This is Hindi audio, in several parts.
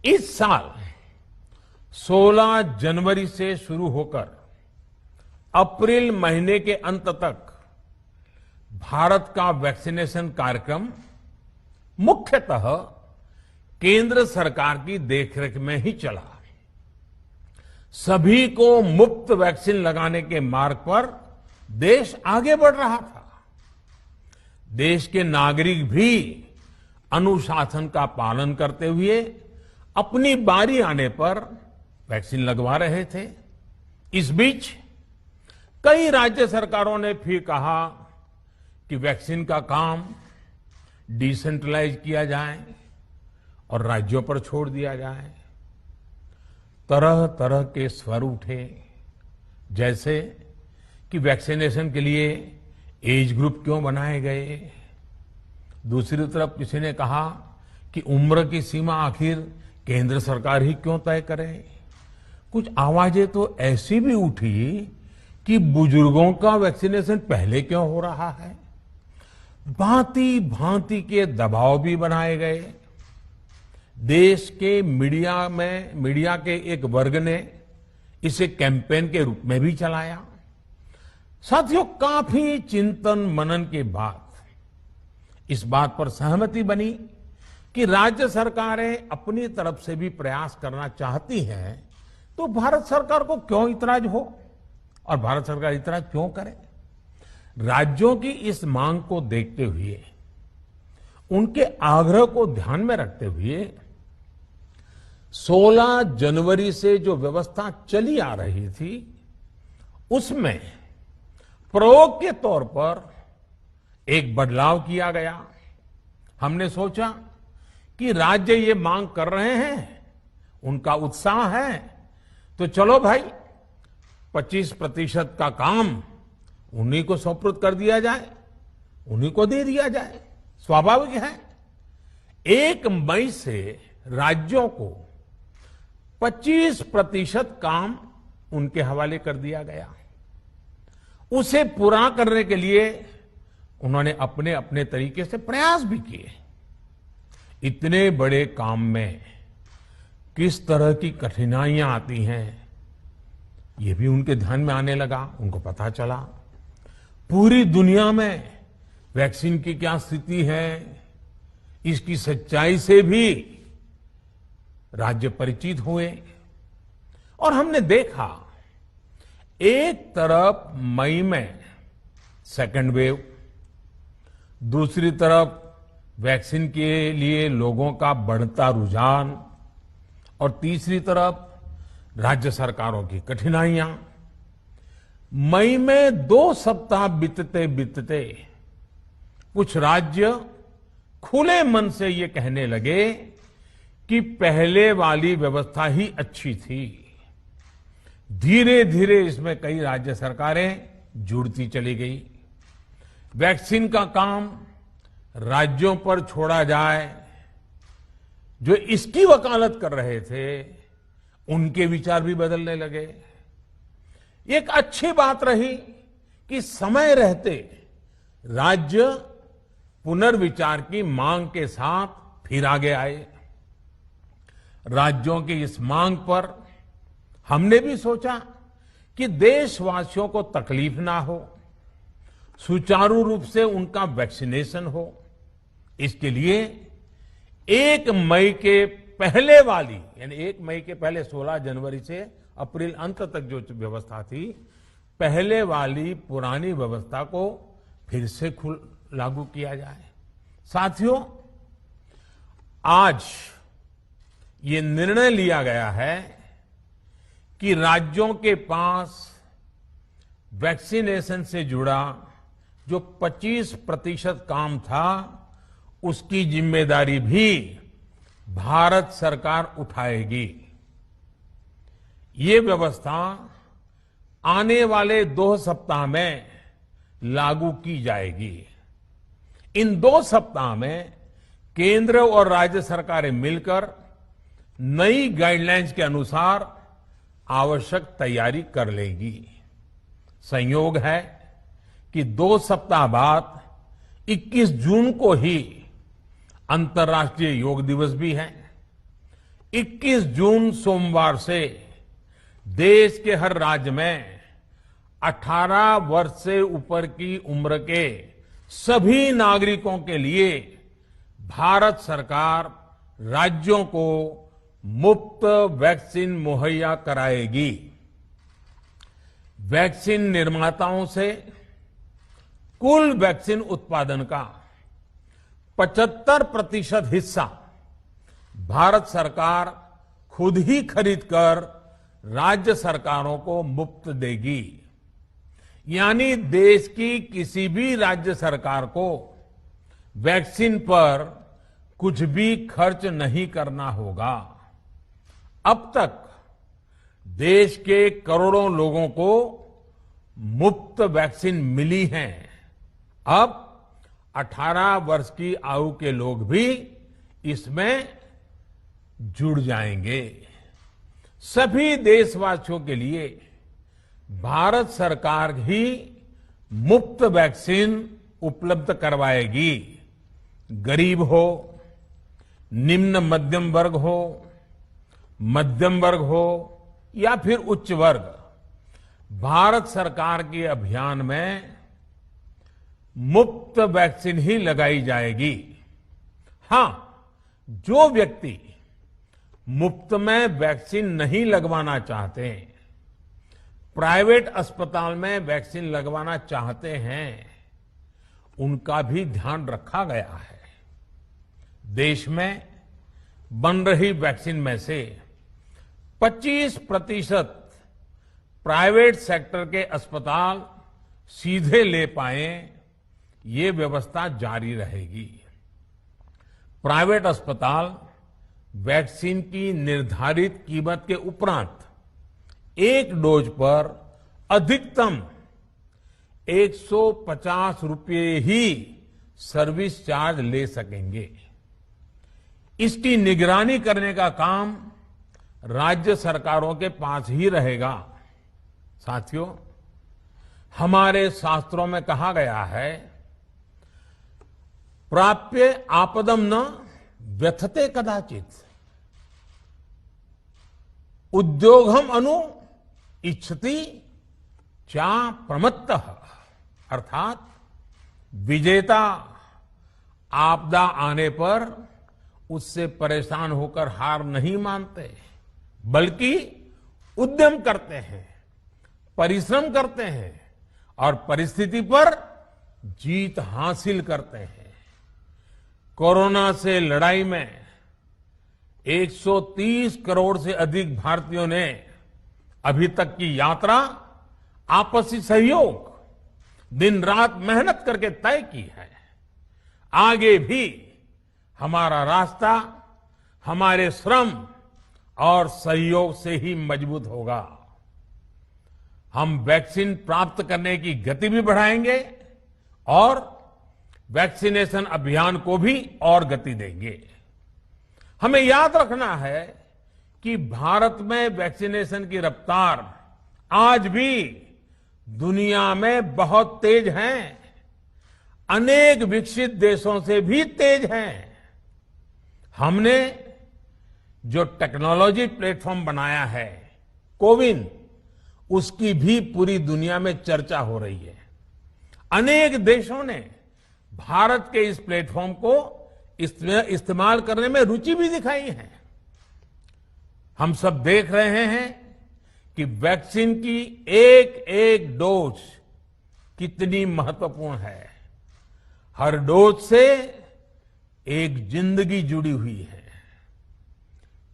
इस साल 16 जनवरी से शुरू होकर अप्रैल महीने के अंत तक भारत का वैक्सीनेशन कार्यक्रम मुख्यतः केंद्र सरकार की देखरेख में ही चला। सभी को मुफ्त वैक्सीन लगाने के मार्ग पर देश आगे बढ़ रहा था। देश के नागरिक भी अनुशासन का पालन करते हुए अपनी बारी आने पर वैक्सीन लगवा रहे थे। इस बीच कई राज्य सरकारों ने फिर कहा कि वैक्सीन का काम डिसेंट्रलाइज किया जाए और राज्यों पर छोड़ दिया जाए। तरह तरह के स्वर उठे, जैसे कि वैक्सीनेशन के लिए एज ग्रुप क्यों बनाए गए। दूसरी तरफ किसी ने कहा कि उम्र की सीमा आखिर केंद्र सरकार ही क्यों तय करे। कुछ आवाजें तो ऐसी भी उठी कि बुजुर्गों का वैक्सीनेशन पहले क्यों हो रहा है। भांति भांति के दबाव भी बनाए गए। देश के मीडिया के एक वर्ग ने इसे कैंपेन के रूप में भी चलाया। साथियों, काफी चिंतन मनन के बाद इस बात पर सहमति बनी कि राज्य सरकारें अपनी तरफ से भी प्रयास करना चाहती हैं, तो भारत सरकार को क्यों इतराज हो और भारत सरकार इतराज क्यों करे। राज्यों की इस मांग को देखते हुए, उनके आग्रह को ध्यान में रखते हुए 16 जनवरी से जो व्यवस्था चली आ रही थी, उसमें प्रयोग के तौर पर एक बदलाव किया गया। हमने सोचा कि राज्य ये मांग कर रहे हैं, उनका उत्साह है, तो चलो भाई 25% का काम उन्हीं को सुपुर्द कर दिया जाए, उन्हीं को दे दिया जाए। स्वाभाविक है 1 मई से राज्यों को 25% काम उनके हवाले कर दिया गया। उसे पूरा करने के लिए उन्होंने अपने अपने तरीके से प्रयास भी किए। इतने बड़े काम में किस तरह की कठिनाइयां आती हैं, ये भी उनके ध्यान में आने लगा। उनको पता चला पूरी दुनिया में वैक्सीन की क्या स्थिति है, इसकी सच्चाई से भी राज्य परिचित हुए। और हमने देखा, एक तरफ मई में सेकेंड वेव, दूसरी तरफ वैक्सीन के लिए लोगों का बढ़ता रुझान, और तीसरी तरफ राज्य सरकारों की कठिनाइयां। मई में 2 सप्ताह बीतते बीतते कुछ राज्य खुले मन से ये कहने लगे कि पहले वाली व्यवस्था ही अच्छी थी। धीरे धीरे इसमें कई राज्य सरकारें जुड़ती चली गई। वैक्सीन का काम राज्यों पर छोड़ा जाए। जो इसकी वकालत कर रहे थे, उनके विचार भी बदलने लगे। एक अच्छी बात रही कि समय रहते राज्य पुनर्विचार की मांग के साथ फिर आगे आए। राज्यों की इस मांग पर हमने भी सोचा कि देशवासियों को तकलीफ ना हो, सुचारू रूप से उनका वैक्सीनेशन हो। इसके लिए 1 मई के पहले वाली, यानी 1 मई के पहले 16 जनवरी से अप्रैल अंत तक जो व्यवस्था थी, पहले वाली पुरानी व्यवस्था को फिर से लागू किया जाए। साथियों, आज ये निर्णय लिया गया है कि राज्यों के पास वैक्सीनेशन से जुड़ा जो 25% काम था, उसकी जिम्मेदारी भी भारत सरकार उठाएगी। ये व्यवस्था आने वाले 2 सप्ताह में लागू की जाएगी। इन 2 सप्ताह में केंद्र और राज्य सरकारें मिलकर नई गाइडलाइंस के अनुसार आवश्यक तैयारी कर लेगी। संयोग है कि 2 सप्ताह बाद 21 जून को ही अंतर्राष्ट्रीय योग दिवस भी है। 21 जून सोमवार से देश के हर राज्य में 18 वर्ष से ऊपर की उम्र के सभी नागरिकों के लिए भारत सरकार राज्यों को मुफ्त वैक्सीन मुहैया कराएगी। वैक्सीन निर्माताओं से कुल वैक्सीन उत्पादन का 75% हिस्सा भारत सरकार खुद ही खरीदकर राज्य सरकारों को मुफ्त देगी। यानी देश की किसी भी राज्य सरकार को वैक्सीन पर कुछ भी खर्च नहीं करना होगा। अब तक देश के करोड़ों लोगों को मुफ्त वैक्सीन मिली है। अब 18 वर्ष की आयु के लोग भी इसमें जुड़ जाएंगे। सभी देशवासियों के लिए भारत सरकार ही मुफ्त वैक्सीन उपलब्ध करवाएगी। गरीब हो, निम्न मध्यम वर्ग हो, मध्यम वर्ग हो या फिर उच्च वर्ग, भारत सरकार के अभियान में मुफ्त वैक्सीन ही लगाई जाएगी। हां, जो व्यक्ति मुफ्त में वैक्सीन नहीं लगवाना चाहते, प्राइवेट अस्पताल में वैक्सीन लगवाना चाहते हैं, उनका भी ध्यान रखा गया है। देश में बन रही वैक्सीन में से 25% प्राइवेट सेक्टर के अस्पताल सीधे ले पाए, ये व्यवस्था जारी रहेगी। प्राइवेट अस्पताल वैक्सीन की निर्धारित कीमत के उपरांत एक डोज पर अधिकतम 150 रुपये ही सर्विस चार्ज ले सकेंगे। इसकी निगरानी करने का काम राज्य सरकारों के पास ही रहेगा। साथियों, हमारे शास्त्रों में कहा गया है, प्राप्य आपदम न व्यथते कदाचित, उद्योगम अनु इच्छति चा प्रमत्तः। अर्थात विजेता आपदा आने पर उससे परेशान होकर हार नहीं मानते, बल्कि उद्यम करते हैं, परिश्रम करते हैं और परिस्थिति पर जीत हासिल करते हैं। कोरोना से लड़ाई में 130 करोड़ से अधिक भारतीयों ने अभी तक की यात्रा आपसी सहयोग, दिन रात मेहनत करके तय की है। आगे भी हमारा रास्ता हमारे श्रम और सहयोग से ही मजबूत होगा। हम वैक्सीन प्राप्त करने की गति भी बढ़ाएंगे और वैक्सीनेशन अभियान को भी और गति देंगे। हमें याद रखना है कि भारत में वैक्सीनेशन की रफ्तार आज भी दुनिया में बहुत तेज है, अनेक विकसित देशों से भी तेज है। हमने जो टेक्नोलॉजी प्लेटफॉर्म बनाया है, कोविन, उसकी भी पूरी दुनिया में चर्चा हो रही है। अनेक देशों ने भारत के इस प्लेटफॉर्म को इस्तेमाल करने में रुचि भी दिखाई है। हम सब देख रहे हैं कि वैक्सीन की एक एक डोज कितनी महत्वपूर्ण है। हर डोज से एक जिंदगी जुड़ी हुई है।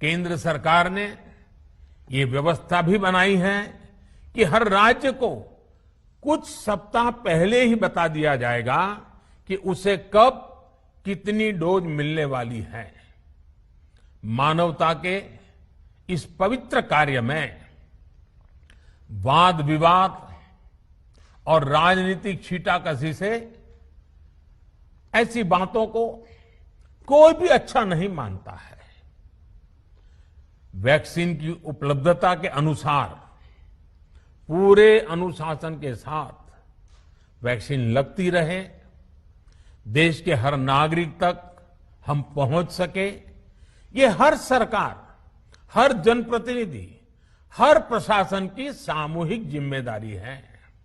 केंद्र सरकार ने ये व्यवस्था भी बनाई है कि हर राज्य को कुछ सप्ताह पहले ही बता दिया जाएगा कि उसे कब कितनी डोज मिलने वाली है। मानवता के इस पवित्र कार्य में वाद विवाद और राजनीतिक छींटाकशी से ऐसी बातों को कोई भी अच्छा नहीं मानता है। वैक्सीन की उपलब्धता के अनुसार पूरे अनुशासन के साथ वैक्सीन लगती रहे, देश के हर नागरिक तक हम पहुंच सके, ये हर सरकार हर जनप्रतिनिधि, हर प्रशासन की सामूहिक जिम्मेदारी है।